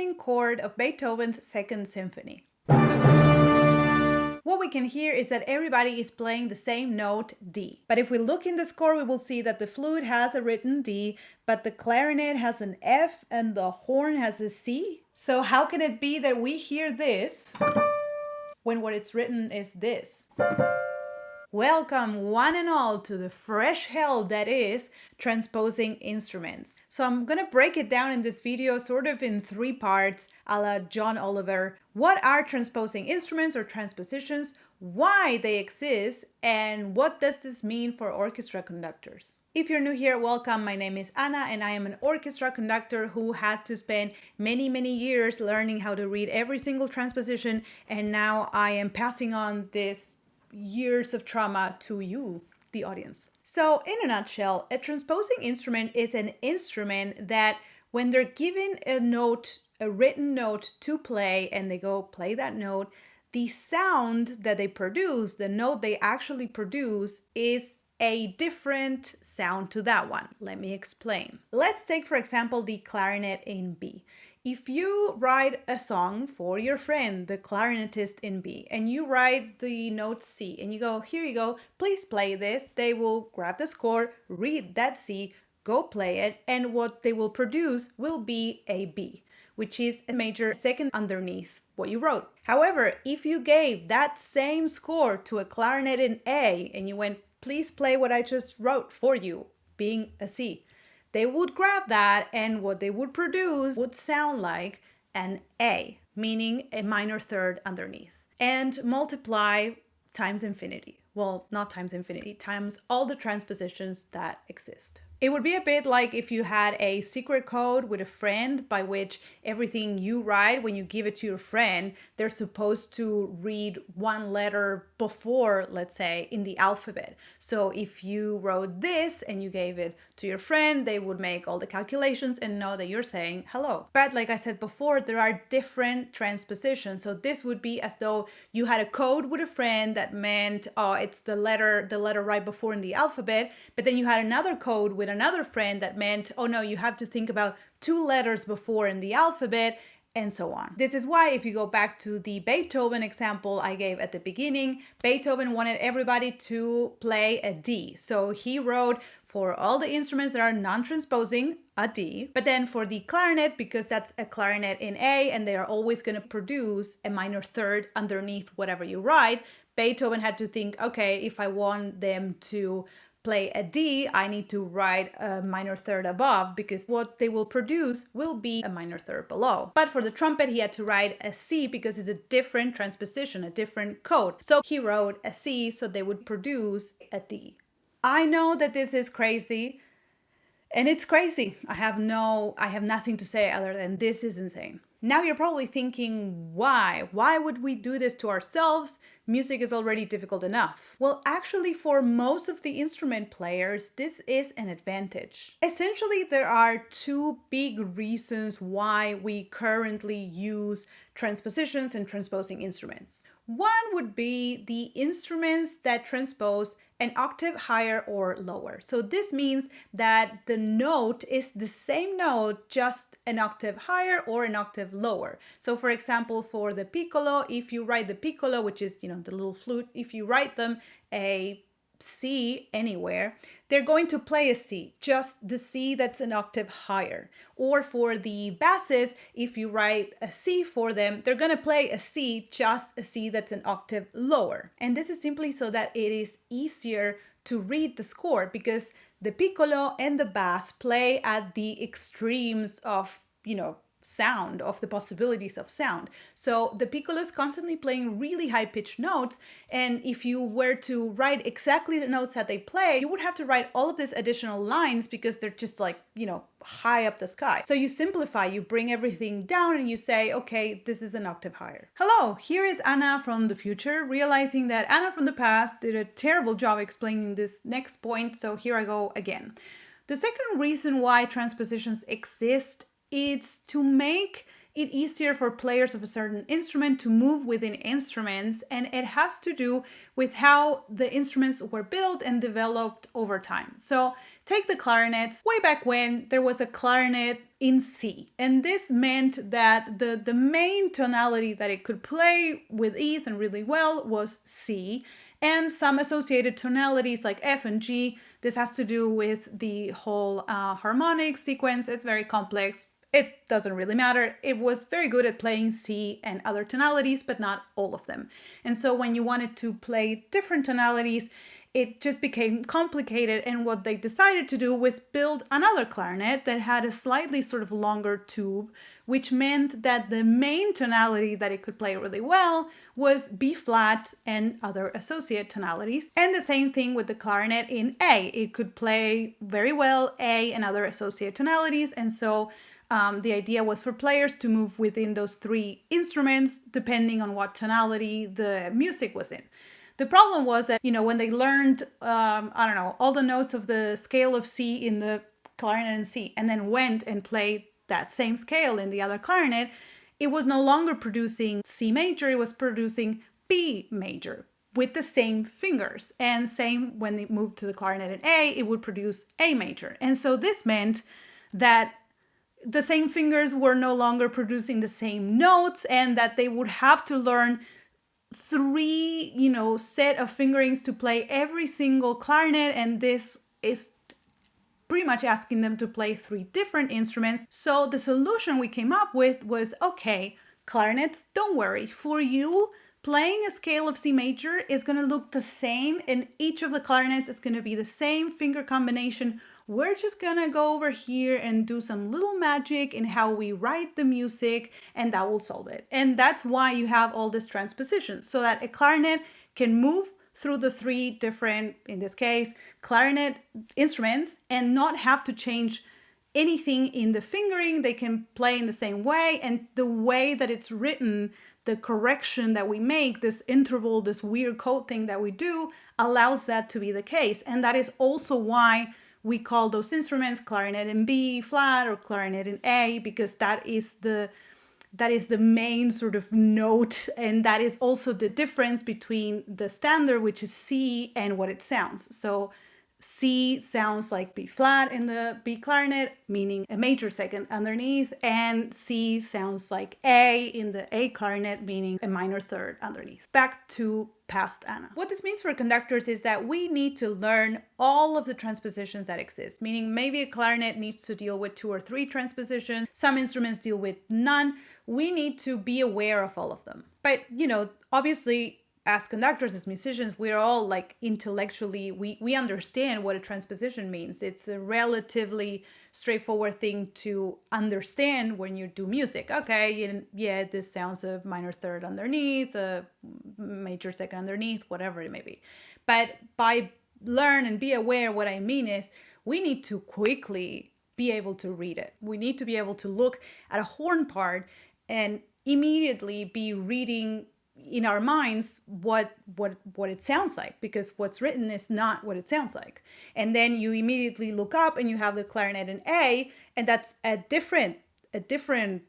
opening chord of Beethoven's Second Symphony. What we can hear is that everybody is playing the same note, D. But if we look in the score, we will see that the flute has a written D, but the clarinet has an F and the horn has a C. So how can it be that we hear this when what it's written is this? Welcome one and all to the fresh hell that is transposing instruments. So I'm gonna break it down in this video sort of in 3 parts a la John Oliver. What are transposing instruments or transpositions, why they exist, and what does this mean for orchestra conductors? If you're new here, welcome. My name is Anna and I am an orchestra conductor who had to spend many years learning how to read every single transposition, and now I am passing on this years of trauma to you, the audience. So in a nutshell, a transposing instrument is an instrument that when they're given a note, a written note to play, and they go play that note, the sound that they produce, the note they actually produce, is a different sound to that one. Let me explain. Let's take, for example, the clarinet in B. If you write a song for your friend, the clarinetist in B, and you write the note C, and you go, here you go, please play this, they will grab the score, read that C, go play it, and what they will produce will be a B, which is a major second underneath what you wrote. However, if you gave that same score to a clarinet in A, and you went, please play what I just wrote for you, being a C, they would grab that and what they would produce would sound like an A, meaning a minor third underneath, and multiply times infinity. Well, not times infinity, times all the transpositions that exist. It would be a bit like if you had a secret code with a friend by which everything you write, when you give it to your friend, they're supposed to read one letter before, let's say, in the alphabet. So if you wrote this and you gave it to your friend, they would make all the calculations and know that you're saying hello. But like I said before, there are different transpositions. So this would be as though you had a code with a friend that meant, oh, it's the letter right before in the alphabet, but then you had another code with another friend that meant, oh no, you have to think about 2 letters before in the alphabet, and so on. This is why if you go back to the Beethoven example I gave at the beginning, Beethoven wanted everybody to play a D. So he wrote for all the instruments that are non-transposing, a D. But then for the clarinet, because that's a clarinet in A and they are always going to produce a minor third underneath whatever you write, Beethoven had to think, okay, if I want them to play a D, I need to write a minor third above because what they will produce will be a minor third below. But for the trumpet, he had to write a C because it's a different transposition, a different code. So he wrote a C so they would produce a D. I know that this is crazy, and it's crazy. I have nothing to say other than this is insane. Now you're probably thinking, why? Why would we do this to ourselves? Music is already difficult enough. Well, actually, for most of the instrument players, this is an advantage. Essentially, there are 2 big reasons why we currently use transpositions and transposing instruments. One would be the instruments that transpose an octave higher or lower. So this means that the note is the same note, just an octave higher or an octave lower. So for example, for the piccolo, if you write the piccolo, which is, the little flute, if you write them a C anywhere, they're going to play a C, just the C that's an octave higher. Or for the basses, if you write a C for them, they're going to play a C, just a C that's an octave lower. And this is simply so that it is easier to read the score because the piccolo and the bass play at the extremes of, sound, of the possibilities of sound. So the piccolo is constantly playing really high-pitched notes, and if you were to write exactly the notes that they play, you would have to write all of these additional lines because they're just like, high up the sky. So you simplify, you bring everything down and you say, okay, this is an octave higher. Hello, here is Anna from the future, realizing that Anna from the past did a terrible job explaining this next point, so here I go again. The second reason why transpositions exist is to make it easier for players of a certain instrument to move within instruments, and it has to do with how the instruments were built and developed over time. So take the clarinets. Way back when, there was a clarinet in C, and this meant that the main tonality that it could play with ease and really well was C, and some associated tonalities like F and G. This has to do with the whole harmonic sequence. It's very complex. It doesn't really matter. It was very good at playing C and other tonalities, but not all of them. And so when you wanted to play different tonalities, it just became complicated, and what they decided to do was build another clarinet that had a slightly sort of longer tube, which meant that the main tonality that it could play really well was B flat and other associate tonalities. And the same thing with the clarinet in A. It could play very well A and other associate tonalities, and so the idea was for players to move within those three instruments depending on what tonality the music was in. The problem was that, when they learned, all the notes of the scale of C in the clarinet in C, and then went and played that same scale in the other clarinet, it was no longer producing C major, it was producing B major with the same fingers. And same when they moved to the clarinet in A, it would produce A major. And so this meant that the same fingers were no longer producing the same notes, and that they would have to learn three, set of fingerings to play every single clarinet, and this is pretty much asking them to play three different instruments. So the solution we came up with was, okay, clarinets, don't worry. For you, playing a scale of C major is going to look the same, and each of the clarinets is going to be the same finger combination. We're just gonna go over here and do some little magic in how we write the music, and that will solve it. And that's why you have all these transpositions, so that a clarinet can move through the three different, in this case, clarinet instruments, and not have to change anything in the fingering. They can play in the same way, and the way that it's written, the correction that we make, this interval, this weird code thing that we do, allows that to be the case. And that is also why we call those instruments clarinet in B flat or clarinet in A, because that is the main sort of note, and that is also the difference between the standard, which is C, and what it sounds. So C sounds like B flat in the B clarinet, meaning a major second underneath, and C sounds like A in the A clarinet, meaning a minor third underneath. Back to past Anna. What this means for conductors is that we need to learn all of the transpositions that exist, meaning maybe a clarinet needs to deal with 2 or 3 transpositions, some instruments deal with none. We need to be aware of all of them. But, obviously, as conductors, as musicians, we're all like intellectually, we understand what a transposition means. It's a relatively straightforward thing to understand when you do music. Okay, yeah, this sounds a minor third underneath, a major second underneath, whatever it may be. But by learn and be aware, what I mean is we need to quickly be able to read it. We need to be able to look at a horn part and immediately be reading in our minds what it sounds like, because what's written is not what it sounds like. And then you immediately look up and you have the clarinet in A, and that's a different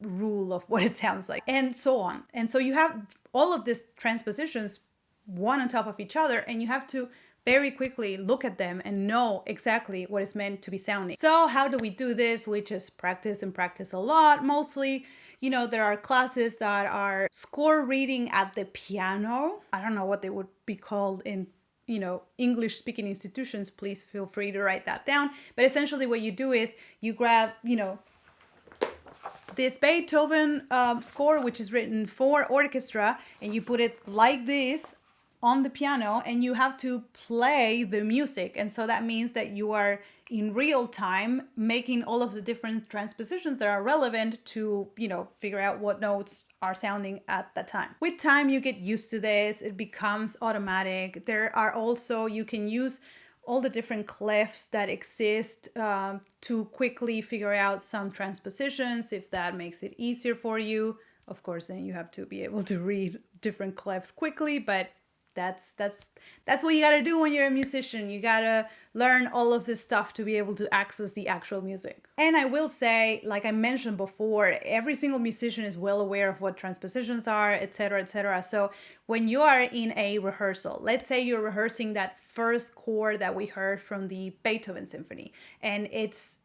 rule of what it sounds like, and so on. And so you have all of these transpositions one on top of each other, and you have to very quickly look at them and know exactly what is meant to be sounding. So how do we do this? We just practice and practice a lot. Mostly, there are classes that are score reading at the piano. I don't know what they would be called in, English speaking institutions. Please feel free to write that down. But essentially what you do is you grab, this Beethoven score, which is written for orchestra, and you put it like this on the piano, and you have to play the music. And so that means that you are in real time making all of the different transpositions that are relevant to, figure out what notes are sounding at that time. With time, you get used to this. It becomes automatic. There are also, you can use all the different clefs that exist to quickly figure out some transpositions, if that makes it easier for you. Of course, then you have to be able to read different clefs quickly, but That's what you gotta do when you're a musician. You gotta learn all of this stuff to be able to access the actual music. And I will say, like I mentioned before, every single musician is well aware of what transpositions are, etc., etc. So when you are in a rehearsal, let's say you're rehearsing that first chord that we heard from the Beethoven symphony, and it's,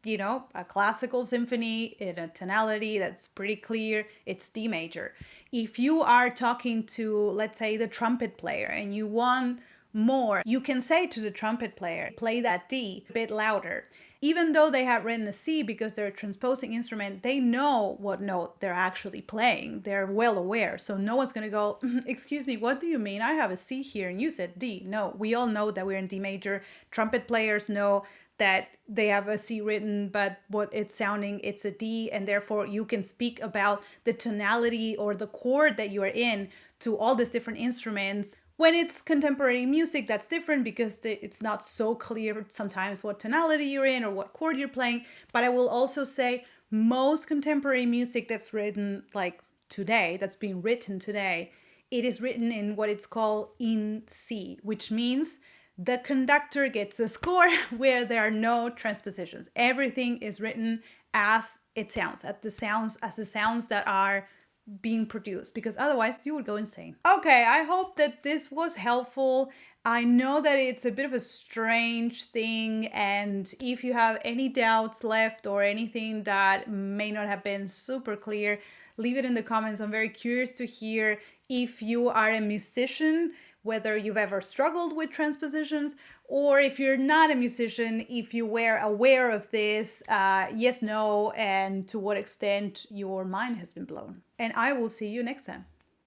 you know, a classical symphony in a tonality that's pretty clear, it's D major. If you are talking to, let's say, the trumpet player and you want more, you can say to the trumpet player, play that D a bit louder. Even though they have written a C because they're a transposing instrument, they know what note they're actually playing. They're well aware. So no one's going to go, excuse me, what do you mean? I have a C here and you said D. No, we all know that we're in D major. Trumpet players know that they have a C written, but what it's sounding, it's a D, and therefore you can speak about the tonality or the chord that you are in to all these different instruments. When it's contemporary music, that's different because it's not so clear sometimes what tonality you're in or what chord you're playing. But I will also say most contemporary music that's written like today, that's being written today, it is written in what it's called in C, which means the conductor gets a score where there are no transpositions. Everything is written as it sounds, as the sounds that are being produced, because otherwise you would go insane. Okay, I hope that this was helpful. I know that it's a bit of a strange thing, and if you have any doubts left or anything that may not have been super clear, leave it in the comments. I'm very curious to hear if you are a musician, whether you've ever struggled with transpositions, or if you're not a musician, if you were aware of this, yes, no, and to what extent your mind has been blown. And I will see you next time.